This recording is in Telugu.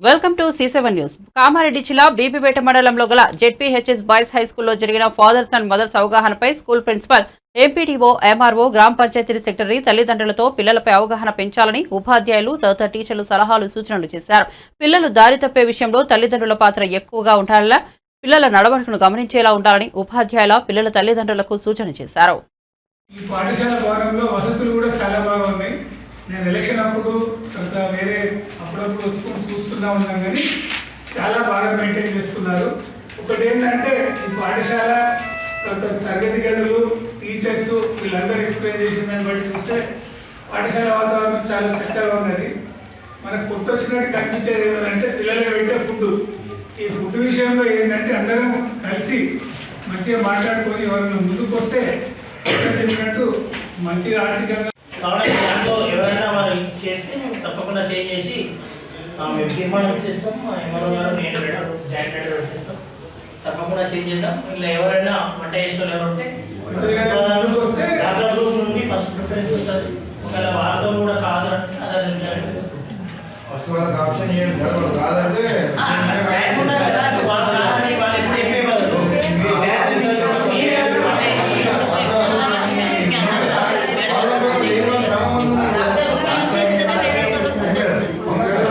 Welcome to C7 news. Kamareddy జిల్లా బీబీపేట మండలంలో గల జెడ్పీహెచ్ఎస్ బాయ్స్ హైస్కూల్లో జరిగిన ఫాదర్స్ అండ్ మదర్స్ అవగాహనపై స్కూల్ ప్రిన్సిపల్, ఎంపీడీఓ, ఎంఆర్ఓ, గ్రామ పంచాయతీ సెక్రటరీ తల్లిదండ్రులతో పిల్లలపై అవగాహన పెంచాలని ఉపాధ్యాయులు, తదితర టీచర్లు సలహాలు, సూచనలు చేశారు. పిల్లలు దారి తప్పే విషయంలో తల్లిదండ్రుల పాత్ర ఎక్కువగా ఉండాలని, పిల్లల నడవడికను గమనించేలా ఉండాలని ఉపాధ్యాయుల, పిల్లల తల్లిదండ్రులకు సూచన చేశారు. ఈ పాఠశాల భవనంలో వసతులు కూడా చాలా బాగా ఉన్నాయి. నేను ఎలక్షన్ అప్పుడు తర్వాత వేరే అప్పుడప్పుడు వచ్చుకొని చూస్తూనే ఉన్నాం, కానీ చాలా బాగా మెయింటైన్ చేస్తున్నారు. ఒకటి ఏంటంటే ఈ పాఠశాల తరగతి గదులు, టీచర్స్ వీళ్ళందరూ ఎక్స్ప్లెయిన్ చేసిన దాన్ని బట్టి చూస్తే పాఠశాల వాతావరణం చాలా చక్కగా ఉన్నది. మనకు కొత్త వచ్చినట్టు కనిపించేది ఏమంటే పిల్లలు పెట్టే ఫుడ్. ఈ ఫుడ్ విషయంలో ఏంటంటే అందరం కలిసి మంచిగా మాట్లాడుకొని ఎవరైనా ముందుకు వస్తే చెప్పినట్టు మంచిగా ఆర్థికంగా కాబట్టి దాంట్లో ఎవరైనా మనం చేస్తే మేము తప్పకుండా చేంజ్ చేసి మేము తీర్మానం ఇచ్చేస్తాం. మా ఎంఆర్ఓ గారు నేను జాయింట్ లెటర్ పెట్టేస్తాం. తప్పకుండా చేంజ్ చేద్దాం. ఇలా ఎవరైనా వంట చేసిన ఎవరు ఉంటే దాంట్లో నుండి ఫస్ట్ ప్రిఫరెన్స్ ఉంటుంది. ఒకవేళ వాళ్ళతో కూడా కాదు అంటే అదే ఆప్షన్